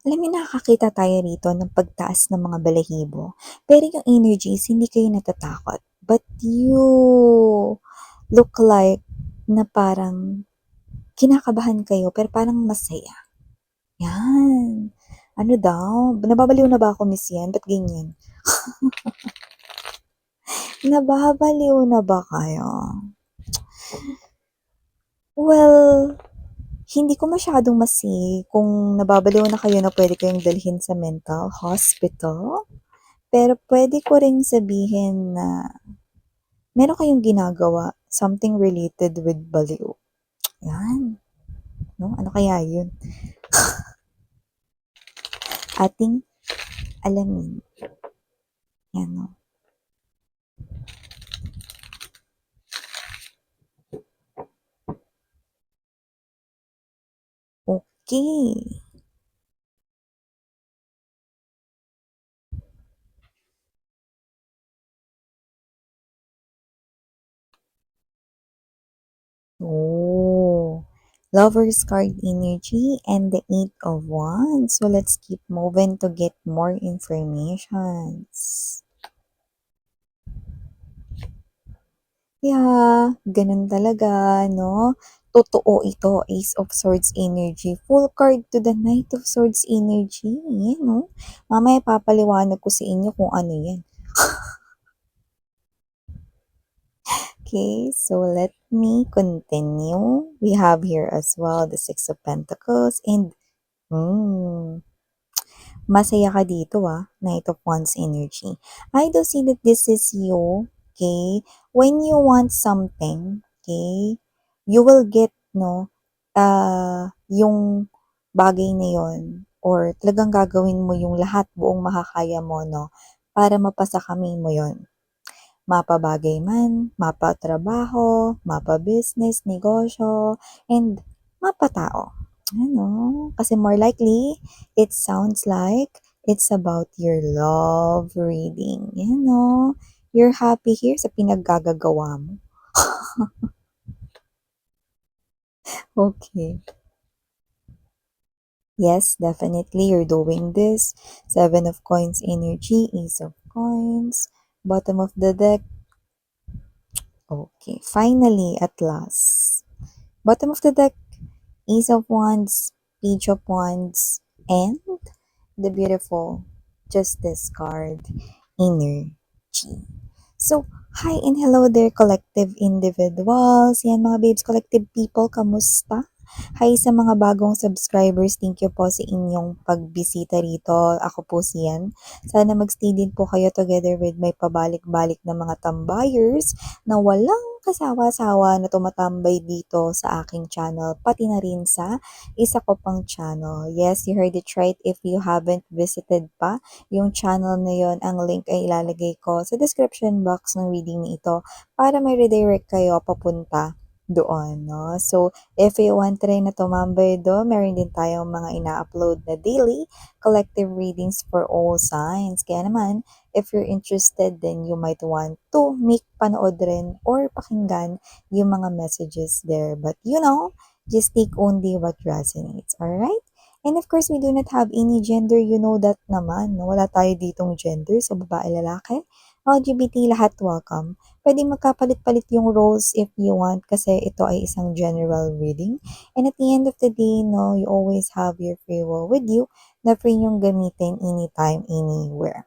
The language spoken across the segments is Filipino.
Alam niyo nakakakita tayo rito ng pagtaas ng mga balahibo, pero yung energies hindi kayo natatakot. But you look like na parang kinakabahan kayo pero parang masaya. Yan. Ano daw? Nababaliw na ba ako, Miss Yan? Ba't ganyan? Nababaliw na ba kayo? Well, hindi ko masyadong kung nababaliw na kayo na pwede kayong dalhin sa mental hospital. Pero pwede ko ring sabihin na meron kayong ginagawa, something related with baliw. Yan. No? Ano kaya yun? Ating alamin. Yan, no? Okay. Oh. Lover's card energy and the Eight of Wands. So let's keep moving to get more informations. Yeah, ganun talaga, no? Totoo ito, Ace of Swords energy. Full card to the Knight of Swords energy. Yan, no? Mamaya papaliwanag ko sa inyo kung ano yan. Okay, so let me continue. We have here as well the Six of Pentacles and masaya ka dito Knight of Wands energy. I do see that this is you, okay? When you want something, okay, you will get, no, yung bagay na yon or talagang gagawin mo yung lahat buong makakaya mo, no, para mapasa kami mo yon. Mapabagay man, mapatrabaho, mapa-business, negosyo, and mapatao. Ano? Kasi more likely, it sounds like it's about your love reading. You're happy here sa pinaggagawa mo. Okay. Yes, definitely you're doing this. Seven of Coins energy, Ace of Coins, bottom of the deck. Okay, finally, at last. Bottom of the deck, Ace of Wands, Page of Wands, and the beautiful Justice card, Energy. So, hi and hello there, collective individuals. Yan mga babes, collective people, kamusta? Hi sa mga bagong subscribers, thank you po sa inyong pagbisita rito. Ako po si Yan. Sana magstay din po kayo together with my pabalik-balik na mga tambayers na walang kasawa-sawa na tumatambay dito sa aking channel, pati na rin sa isa ko pang channel. Yes, you heard it right. If you haven't visited pa, yung channel na yon, ang link ay ilalagay ko sa description box ng reading na ito para may redirect kayo papunta doon, no? So, if you want rin na tumambay doon, meron din tayong mga ina-upload na daily collective readings for all signs. Kaya naman, if you're interested, then you might want to make panood rin or pakinggan yung mga messages there. But just take only what resonates, alright? And of course, we do not have any gender. You know that naman. No? Wala tayo ditong gender sa babae, lalaki. LGBT, lahat welcome. Pwede magkapalit-palit yung roles if you want kasi ito ay isang general reading. And at the end of the day, no, you always have your free will with you na free nyong gamitin anytime, anywhere.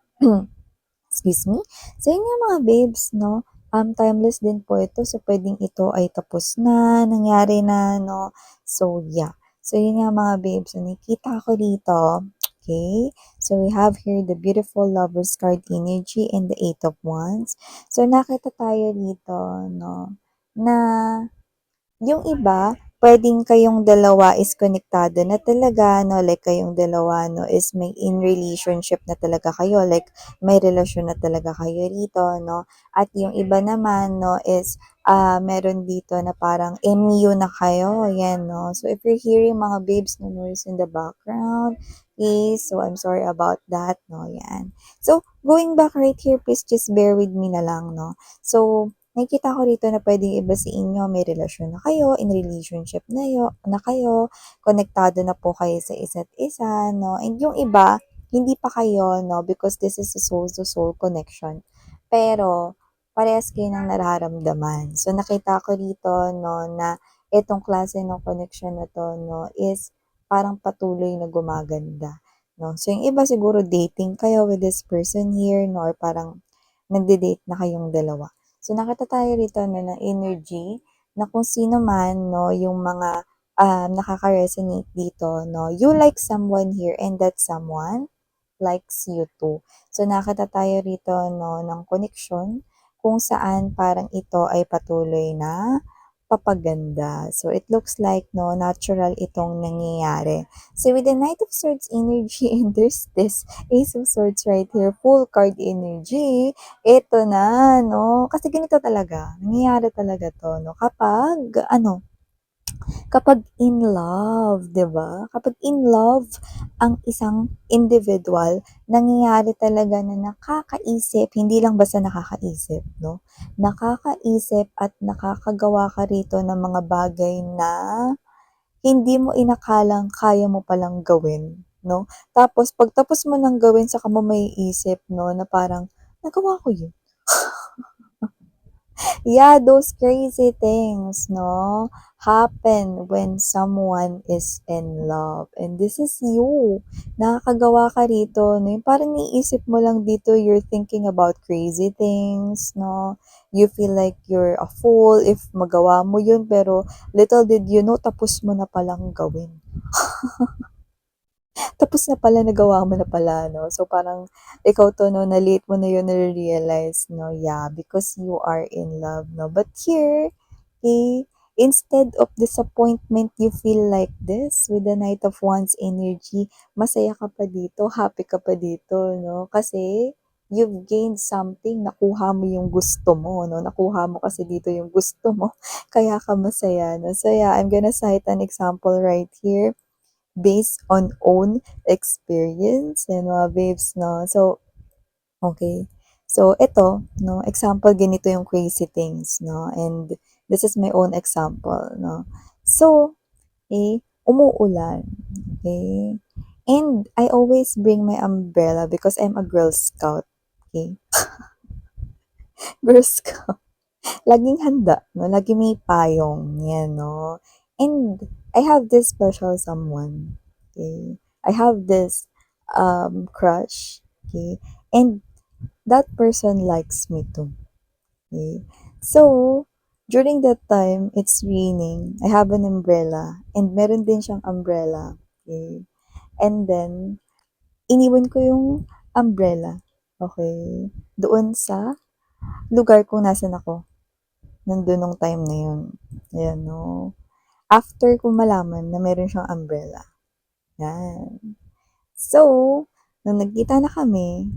Excuse me. So, yun nga mga babes, no? Timeless din po ito. So, pwedeng ito ay tapos na, nangyari na, no? So, yeah. So, yun nga mga babes. So, nakikita ko dito. Okay. So, we have here the beautiful Lover's card energy and the Eight of Wands. So, nakita tayo dito, no? Na yung iba, puwedeng kayong dalawa is konektado na talaga 'no, like kayong dalawa 'no is may in relationship na talaga kayo, like may relasyon na talaga kayo rito 'no. At yung iba naman 'no is, meron dito na parang MU na kayo, 'yan 'no. So if you're hearing mga babes na noise in the background, please, so I'm sorry about that 'no, 'yan. So going back right here, please just bear with me na lang 'no. So nakikita ko rito na puwedeng iba sa inyo may relasyon na kayo, in relationship na kayo, konektado na po kayo sa isa't isa 'no, and yung iba hindi pa kayo 'no, because this is a soul-to-soul connection. Pero parehas kayo ng nararamdaman. So, nakita ko rito 'no, na itong klase ng connection na 'to 'no, is parang patuloy na gumaganda 'no. So, yung iba siguro dating kayo with this person here 'no, or parang nagde-date na kayong dalawa. So, nakita tayo rito na ng energy na kung sino man 'no, yung mga, nakaka-resonate dito 'no, you like someone here and that someone likes you too. So, nakita tayo rito 'no, ng connection kung saan parang ito ay patuloy na papaganda. So, it looks like 'no, natural itong nangyayari. So, with the Knight of Swords energy and there's this Ace of Swords right here, full card energy, ito na 'no, kasi ganito talaga, nangyayari talaga 'to 'no, kapag in love, 'di ba? Kapag in love ang isang individual, nangyayari talaga na nakakaisip, hindi lang basta nakakaisip, 'no? Nakakaisip at nakakagawa ka rito ng mga bagay na hindi mo inakalang kaya mo palang gawin, 'no? Tapos pagtapos mo ng gawin saka mo maiisip 'no, na parang, "Nagawa ko 'yun." Yeah, those crazy things, no, happen when someone is in love. And this is you. Nakakagawa ka rito, no? Yung parang niisip mo lang dito, you're thinking about crazy things, no? You feel like you're a fool if magawa mo yun, pero little did you know, tapos mo na palang gawin. Tapos na pala, nagawa mo na pala, no? So, parang ikaw 'to 'no, na late mo na yun nare-realize 'no, yeah, because you are in love 'no. But here, okay, instead of disappointment, you feel like this with the Knight of Wands energy, masaya ka pa dito, happy ka pa dito 'no, kasi you've gained something, nakuha mo yung gusto mo 'no, nakuha mo kasi dito yung gusto mo, kaya ka masaya 'no. So, yeah, I'm gonna cite an example right here based on own experience and mga babes 'no. So, okay. So, ito 'no, example ganito yung crazy things 'no, and this is my own example 'no. So, umuulan, okay, and I always bring my umbrella because I'm a Girl Scout, okay. Girl Scout. Laging handa 'no, laging may payong, 'yan 'no. And I have this special someone, okay. I have this, crush, okay, and that person likes me too, okay. So, during that time, it's raining, I have an umbrella and meron din siyang umbrella, okay. And then, iniwan ko yung umbrella, okay, doon sa lugar kung nasaan ako. Nandun nung time na yun. Ayan, 'no. After ko malaman na meron siyang umbrella, 'yan. So, nung nagkita na kami,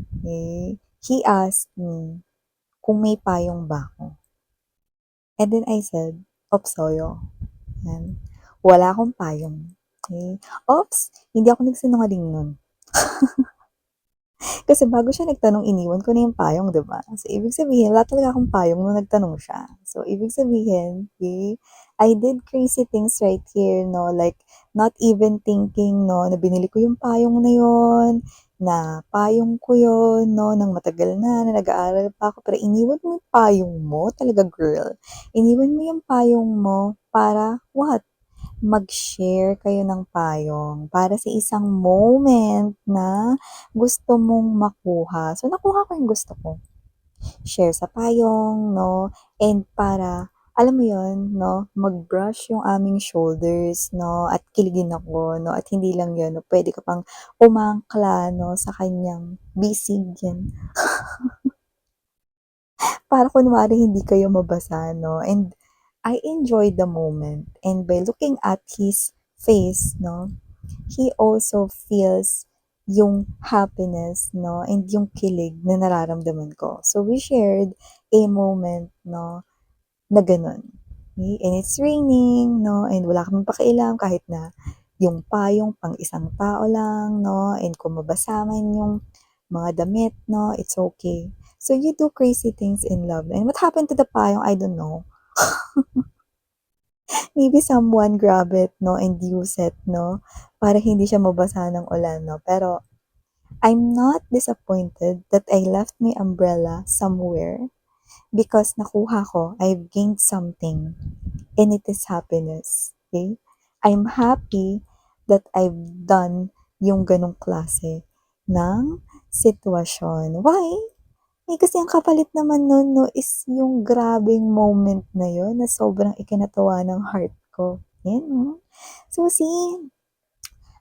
he asked me kung may payong ba ako. And then I said, "Oops, Soyo." 'Yan. Wala akong payong, okey. Oops, hindi ako nagsinungaling nun. Kasi bago siya nagtanong, iniwan ko na yung payong, 'di ba? So, ibig sabihin wala talaga akong payong nung nagtanong siya. So, ibig sabihin, okay, I did crazy things right here 'no, like not even thinking 'no, na binili ko yung payong na yun, na payong ko yun 'no, ng matagal na nag-aaral pa ako, pero iniwan mo yung payong mo, talaga girl. Iniwan mo yung payong mo para what? Mag-share kayo ng payong para sa isang moment na gusto mong makuha. So, nakuha ko yung gusto ko. Share sa payong, 'no, and para, alam mo yon 'no, mag-brush yung aming shoulders, 'no, at kiligin ako, 'no, at hindi lang yun 'no, puwede ka pang umangkla 'no, sa kanyang bisig, 'yan. Para kunwari hindi kayo mabasa 'no, and I enjoyed the moment, and by looking at his face 'no, he also feels yung happiness 'no, and yung kilig na nararamdaman ko. So, we shared a moment 'no, na gano'n. Okay, and it's raining 'no, and wala kaming pakialam kahit na yung payong pang isang tao lang 'no, and kung mabasa man yung mga damit 'no, it's okay. So you do crazy things in love. And what happened to the payong? I don't know. Maybe someone grab it, no, and use it, no, para hindi siya mabasa ng ulan, no. Pero I'm not disappointed that I left my umbrella somewhere because nakuha ko, I've gained something, and it is happiness. Okay? I'm happy that I've done yung ganong klase ng sitwasyon. Why? Kasi ang kapalit naman nun 'no, is yung grabeng moment na yun na sobrang ikinatuwa ng heart ko, yan 'no. So see,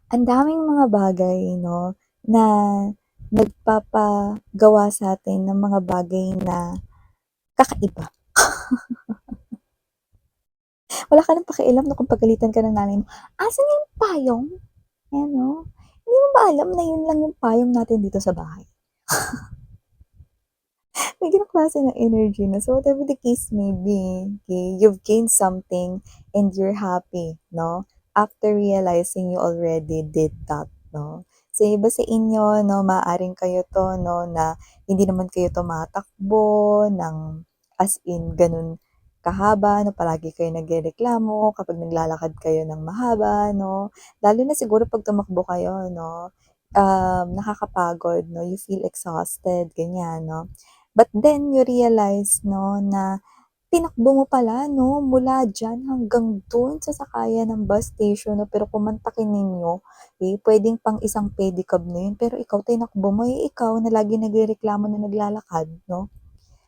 ang daming mga bagay 'no, na nagpapagawa sa'tin ng mga bagay na kakaiba. Wala ka ng pakialam na kung pagalitan ka ng nanay mo, "Asan yung payong?" Yan 'no. Hindi mo ba alam na yun lang yung payong natin dito sa bahay? May ganong klase ng energy na. So, whatever the case may be, okay, you've gained something and you're happy, no? After realizing you already did that, no? So, iba sa inyo, no, maaring kayo to, no, na hindi naman kayo tumatakbo ng as in ganun kahaba, no, palagi kayo nagrereklamo kapag naglalakad kayo ng mahaba, no? Lalo na siguro pag tumakbo kayo, no, nakakapagod, no, you feel exhausted, ganyan, no? But then you realize 'no, na tinakbo mo pala 'no, mula diyan hanggang dun sa sakayan ng bus station 'no, pero kung mantakin ninyo, eh, puwedeng pang isang pedicab na yun, pero ikaw tinakbo mo, eh, ikaw na laging nagrereklamo na naglalakad 'no,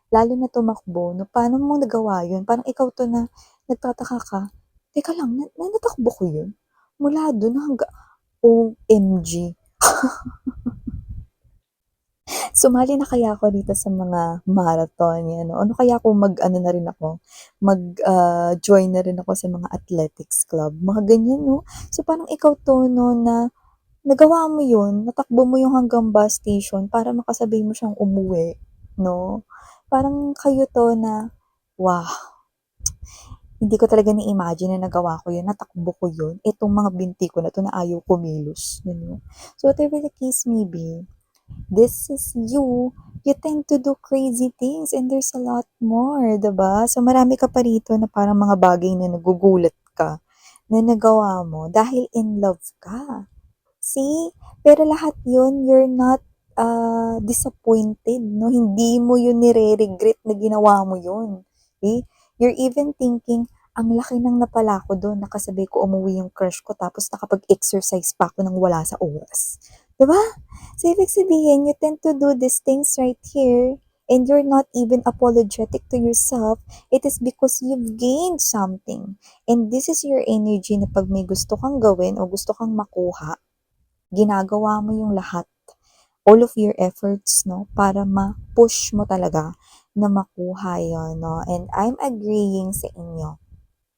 lalo na tumakbo 'no, paano mo nagawa yun? Parang ikaw 'to na nagtataka ka, "Teka lang, natakbo ko yun? Mula dun OMG." Sumali na kaya ako dito sa mga marathon, 'yan, ano kaya kung mag-ano na rin ako, join na rin ako sa mga athletics club, mga ganyan 'no. So, parang ikaw 'to 'no, na nagawa mo 'yun, natakbo mo 'yung hanggang bus station para makasabay mo siyang umuwi 'no. Parang kayo 'to na, wow, hindi ko talaga na-imagine na nagawa ko 'yun, natakbo ko 'yun, itong mga binti ko na 'to na ayaw kumilos, 'yun 'no. So, whatever the case may be, this is you. You tend to do crazy things and there's a lot more, 'di ba? So marami ka pa rito na parang mga bagay na nagugulat ka na nagawa mo dahil in love ka. See? Pero lahat 'yun, you're not disappointed, no? Hindi mo 'yun nire-regret na ginawa mo 'yun. Okay? You're even thinking, ang laki ng napala ko do'n, nakasabay ko umuwi yung crush ko tapos nakapag-exercise pa ako ng wala sa oras. 'Di ba? So, ibig sabihin, you tend to do these things right here and you're not even apologetic to yourself. It is because you've gained something. And this is your energy na pag may gusto kang gawin o gusto kang makuha, ginagawa mo yung lahat, all of your efforts, no, para ma-push mo talaga na makuha yun, no. And I'm agreeing sa inyo.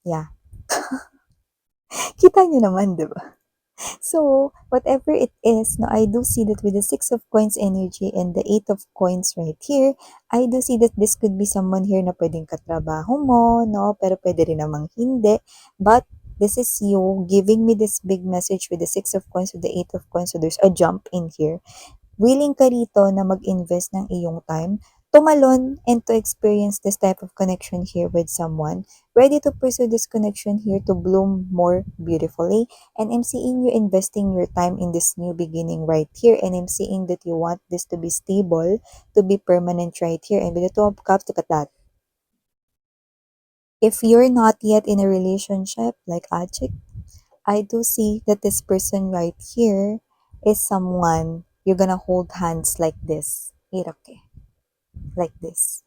Yeah. Kita nyo naman, di ba? So, whatever it is, no, I do see that with the Six of Coins energy and the Eight of Coins right here, I do see that this could be someone here na pwedeng katrabaho mo, no, pero pwede rin namang hindi. But, this is you giving me this big message with the Six of Coins, with the Eight of Coins, so there's a jump in here. Willing ka rito na mag-invest ng iyong time, tumalon, and to experience this type of connection here with someone. Ready to pursue this connection here to bloom more beautifully. And I'm seeing you investing your time in this new beginning right here. And I'm seeing that you want this to be stable, to be permanent right here. And with the Two of Cups, look at that. If you're not yet in a relationship, like Ajik, I do see that this person right here is someone you're gonna hold hands like this. 이렇게. Like this.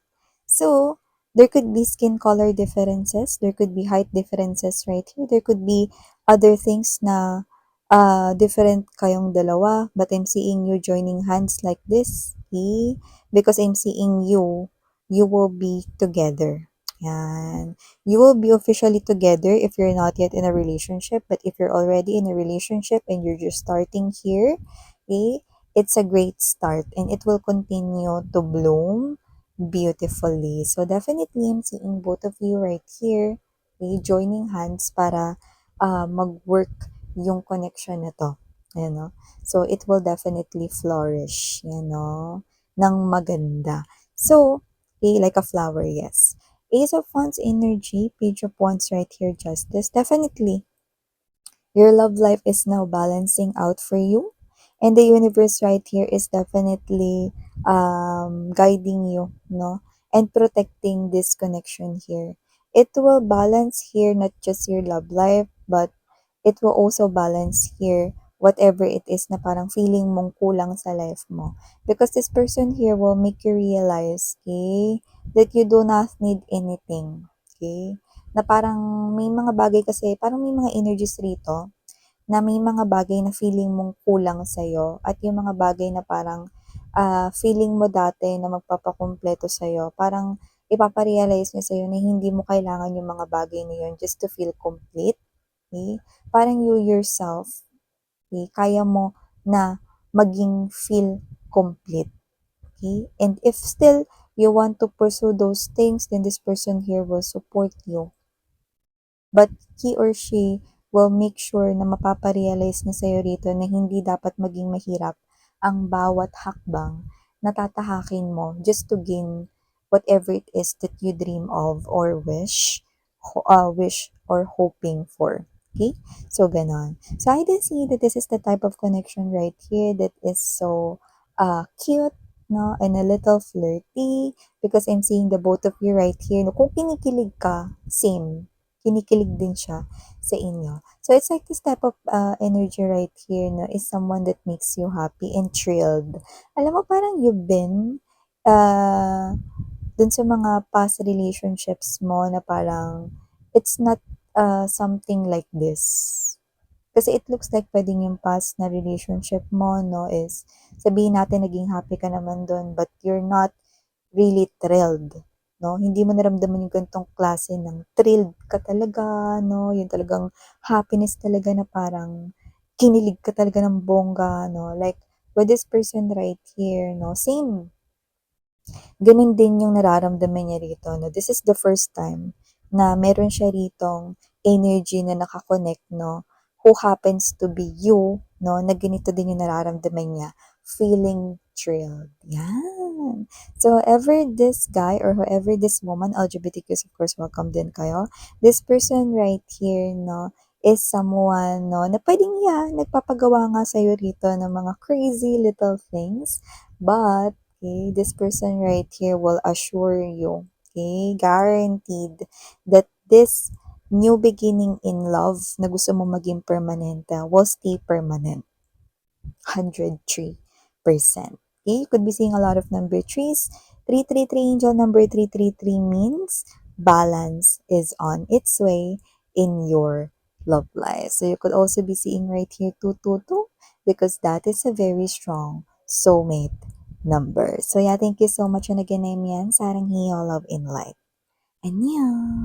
So, there could be skin color differences, there could be height differences right here, there could be other things na different kayong dalawa, but I'm seeing you joining hands like this, okay? Because I'm seeing you will be together. Yan. You will be officially together if you're not yet in a relationship, but if you're already in a relationship and you're just starting here, okay, it's a great start and it will continue to bloom beautifully. So definitely, I'm seeing both of you right here, okay, joining hands para mag-work yung connection na to. Ayan, no? So, it will definitely flourish, ng maganda. So, okay, like a flower, yes. Ace of Wands energy, Page of Wands right here, Justice. Definitely, your love life is now balancing out for you. And the universe right here is definitely guiding you, no? And protecting this connection here. It will balance here not just your love life, but it will also balance here whatever it is na parang feeling mong kulang sa life mo. Because this person here will make you realize, okay, that you do not need anything. Okay? Na parang may mga bagay kasi, parang may mga energies rito na may mga bagay na feeling mong kulang sa'yo at yung mga bagay na parang feeling mo dati na magpapakumpleto sa'yo, parang ipaparealize niya sa'yo na hindi mo kailangan yung mga bagay na yun just to feel complete. Okay? Parang you yourself, okay? Kaya mo na maging feel complete. Okay? And if still you want to pursue those things, then this person here will support you. But he or she will make sure na mapaparealize na sa'yo rito na hindi dapat maging mahirap ang bawat hakbang na tatahakin mo just to gain whatever it is that you dream of or wish or hoping for. Okay? So, ganon. So, I can see that this is the type of connection right here that is so cute, no? And a little flirty because I'm seeing the both of you right here. No, kung kinikilig ka, same, kinikilig din siya sa inyo. So, it's like this type of energy right here, no, is someone that makes you happy and thrilled. Alam mo, parang you've been dun sa mga past relationships mo na parang it's not something like this. Kasi it looks like pwedeng yung past na relationship mo, no, is sabihin natin naging happy ka naman dun, but you're not really thrilled, no? Hindi mo naramdaman yung ganitong klase ng thrilled ka talaga, no? Yung talagang happiness talaga na parang kinilig ka talaga ng bongga, no? Like, with this person right here, no? Same, ganun din yung nararamdaman niya rito, no? This is the first time na meron siya ritong energy na nakakonect, no? Who happens to be you, no? Na ganito din yung nararamdaman niya. Feeling thrilled. Yan. So, ever this guy or whoever this woman, LGBTQs, of course, welcome din kayo. This person right here, no, is someone, no, na pwedeng, nagpapagawa nga sa'yo rito ng mga crazy little things. But, okay, this person right here will assure you, okay, guaranteed that this new beginning in love na gusto mo maging permanente will stay permanent. 103%. Okay, you could be seeing a lot of number threes. 333 angel number 333 means balance is on its way in your love life. So you could also be seeing right here 222 because that is a very strong soulmate number. So yeah, thank you so much. And again, I'm Yan, Sarang Hiyo, Love in Light. Annyeong!